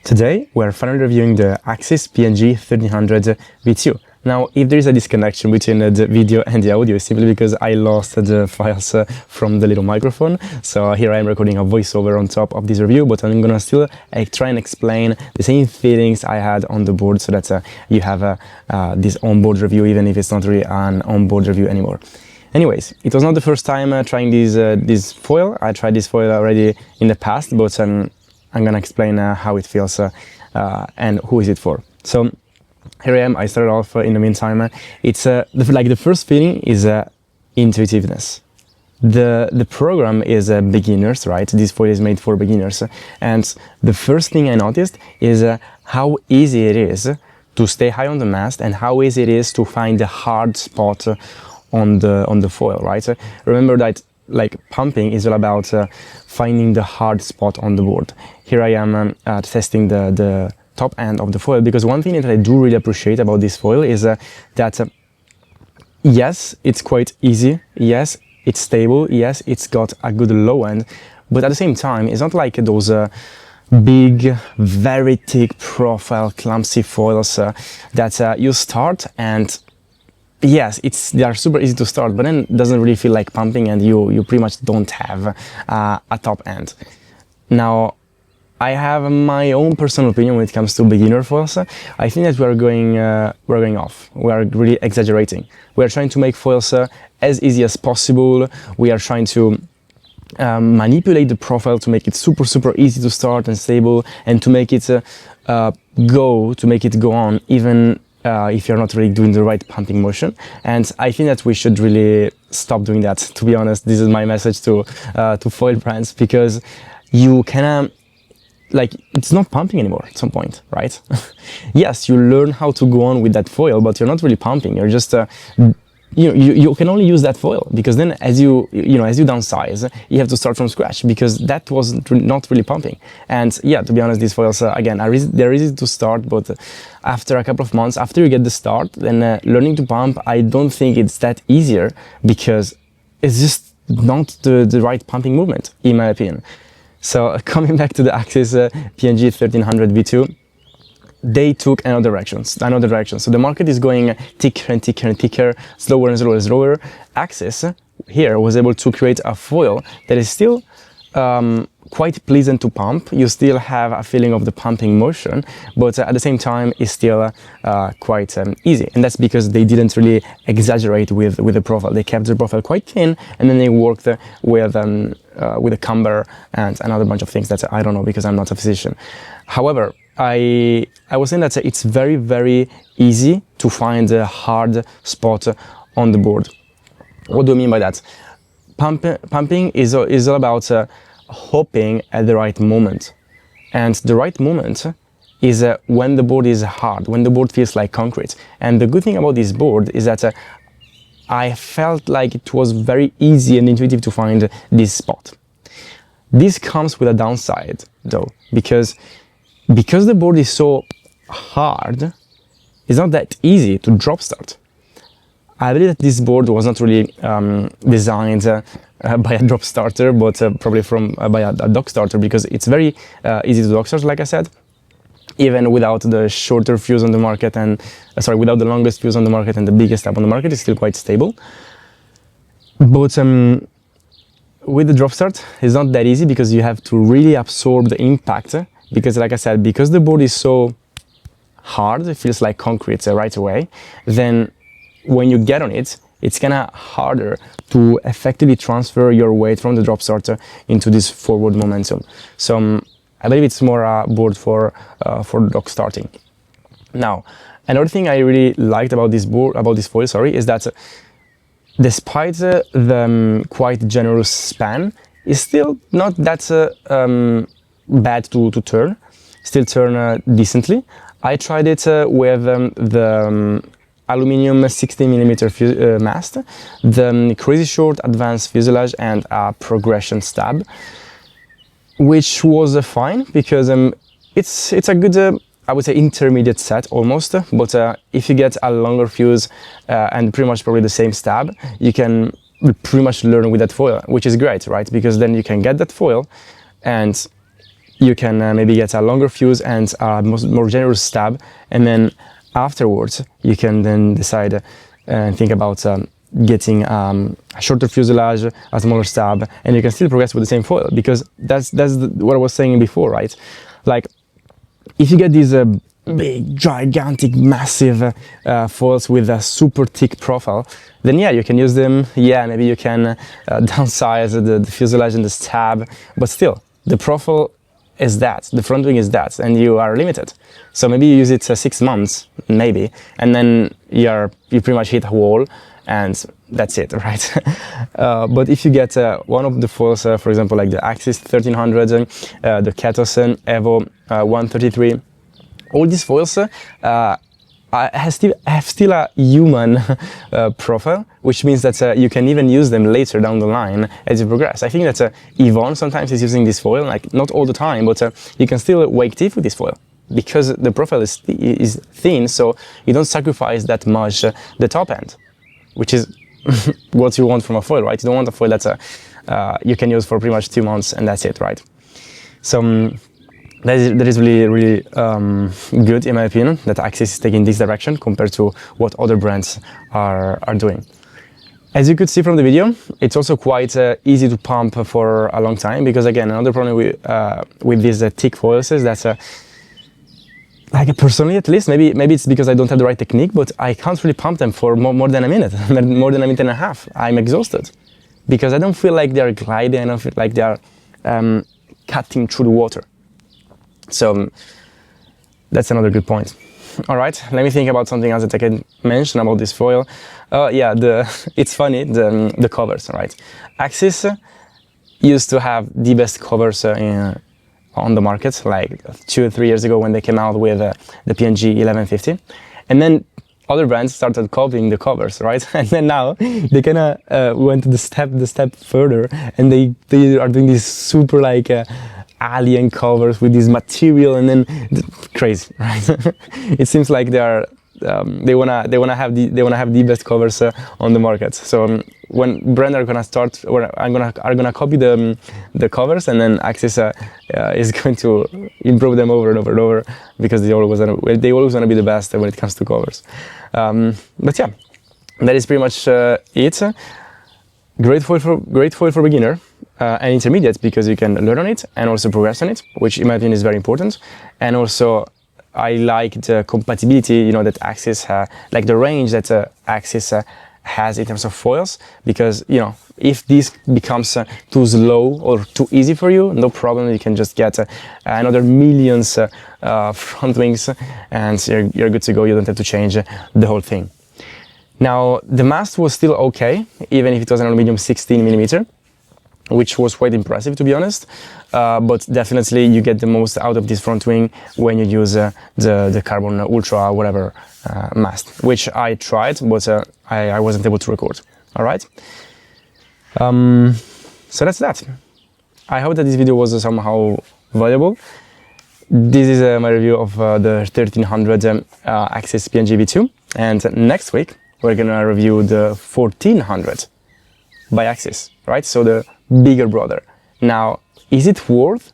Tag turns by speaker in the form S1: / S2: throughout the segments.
S1: Today, we're finally reviewing the Axis PNG 1300 V2. Now, if there is a disconnection between the video and the audio, it's simply because I lost the files from the little microphone. So here I am recording a voiceover on top of this review, but I'm gonna still try and explain the same feelings I had on the board so that you have this onboard review, even if it's not really an onboard review anymore. Anyways, it was not the first time trying this foil. I tried this foil already in the past, but I'm gonna explain how it feels and who is it for. So here I am. I started off in the meantime. It's the first feeling is intuitiveness. The program is beginners, right? This foil is made for beginners, and the first thing I noticed is how easy it is to stay high on the mast and how easy it is to find the hard spot on the foil, right? Remember that like pumping is all about finding the hard spot on the board. Here I am testing the top end of the foil, because one thing that I do really appreciate about this foil is that yes, it's quite easy, yes, it's stable, yes, it's got a good low end, but at the same time, it's not like those big, very thick profile, clumsy foils that you start and yes, they are super easy to start, but then it doesn't really feel like pumping and you pretty much don't have a top end. Now, I have my own personal opinion when it comes to beginner foils. I think that we're going off. We are really exaggerating. We are trying to make foils as easy as possible. We are trying to manipulate the profile to make it super easy to start and stable, and to make it go on even if you're not really doing the right pumping motion. And I think that we should really stop doing that. To be honest, this is my message to foil brands, because you can like, it's not pumping anymore at some point, right? Yes, you learn how to go on with that foil, but you're not really pumping. You're just you can only use that foil, because then as you downsize, you have to start from scratch, because that was not really pumping. And yeah, to be honest, these foils again they're easy to start, but after a couple of months, after you get the start, then learning to pump, I don't think it's that easier, because it's just not the right pumping movement, in my opinion. So coming back to the Axis PNG 1300 V2, they took another direction. So the market is going thicker and thicker and thicker, slower and slower and slower. Axis here was able to create a foil that is still quite pleasant to pump. You still have a feeling of the pumping motion, but at the same time is still quite easy. And that's because they didn't really exaggerate with the profile. They kept the profile quite thin, and then they worked with a camber and another bunch of things that I don't know, because I'm not a physician. However, I was saying that it's very easy to find a hard spot on the board. What do I mean by that? Pumping is all about hopping at the right moment, and the right moment is when the board is hard, when the board feels like concrete. And the good thing about this board is that I felt like it was very easy and intuitive to find this spot. This comes with a downside though, because the board is so hard, it's not that easy to drop start. I believe that this board was not really designed by a drop starter, but probably by a dock starter, because it's very easy to dock start, like I said, even without the shorter fuse on the market, and without the longest fuse on the market and the biggest tab on the market, it's still quite stable. But with the drop start, it's not that easy, because you have to really absorb the impact, because like I said, because the board is so hard, it feels like concrete right away, then when you get on it, it's kind of harder to effectively transfer your weight from the drop starter into this forward momentum. So I believe it's more a board for dock starting. Now, another thing I really liked about this foil, is that despite the quite generous span, it's still not that bad to turn. Still turn decently. I tried it with the aluminium 60mm mast, the crazy short advanced fuselage, and a progression stab, which was fine, because it's a good I would say intermediate set almost, but if you get a longer fuse and pretty much probably the same stab, you can pretty much learn with that foil, which is great, right? Because then you can get that foil and you can maybe get a longer fuse and a more generous stab, and then afterwards you can then decide and think about getting a shorter fuselage, a smaller stab, and you can still progress with the same foil, because that's what I was saying before, right? Like, if you get these big, gigantic, massive foils with a super thick profile, then yeah, you can use them. Yeah, maybe you can downsize the fuselage and the stab, but still, the profile is that, the front wing is that, and you are limited. So maybe you use it 6 months, maybe, and then you pretty much hit a wall, and that's it, right? But if you get one of the foils, for example, like the Axis 1300, the Ketosen Evo 133, all these foils have still a human profile, which means that you can even use them later down the line as you progress. I think that Yvonne sometimes is using this foil, like not all the time, but you can still wake teeth with this foil, because the profile is thin, so you don't sacrifice that much the top end, which is what you want from a foil, right? You don't want a foil that you can use for pretty much 2 months and that's it, right? So that is really, really good, in my opinion, that Axis is taking this direction compared to what other brands are doing. As you could see from the video, it's also quite easy to pump for a long time, because again, another problem with these thick foils is that like, personally at least, maybe it's because I don't have the right technique, but I can't really pump them for more than a minute, more than a minute and a half. I'm exhausted, because I don't feel like they're gliding, I don't feel like they're cutting through the water. So that's another good point. All right, let me think about something else that I can mention about this foil. Yeah, it's funny, the covers, right? Axis used to have the best covers on the market, like 2 or 3 years ago when they came out with the PNG 1150, and then other brands started copying the covers, right? And then now they kind of went the step further, and they are doing this super like alien covers with this material, and then crazy, right? It seems like they wanna have the best covers on the market. So when brands are gonna start, or are gonna copy the covers, and then Axis is going to improve them over and over and over, because they always wanna be the best when it comes to covers. But yeah, that is pretty much it. Great foil for beginner and intermediate, because you can learn on it and also progress on it, which in my opinion is very important. And also, I like the compatibility, you know, that Axis like the range that Axis has in terms of foils, because, you know, if this becomes too slow or too easy for you, no problem, you can just get another millions front wings, and you're good to go. You don't have to change the whole thing. Now, the mast was still okay, even if it was an aluminium 16mm, which was quite impressive, to be honest. But definitely you get the most out of this front wing when you use the Carbon Ultra whatever mast, which I tried, but I wasn't able to record. All right. So that's that. I hope that this video was somehow valuable. This is my review of the 1300 Axis PNG V2, and next week we're gonna review the 1400 by Axis, right? So the bigger brother. Now, is it worth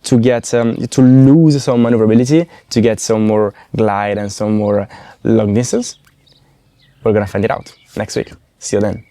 S1: to get to lose some maneuverability to get some more glide and some more long distance? We're gonna find it out next week. See you then.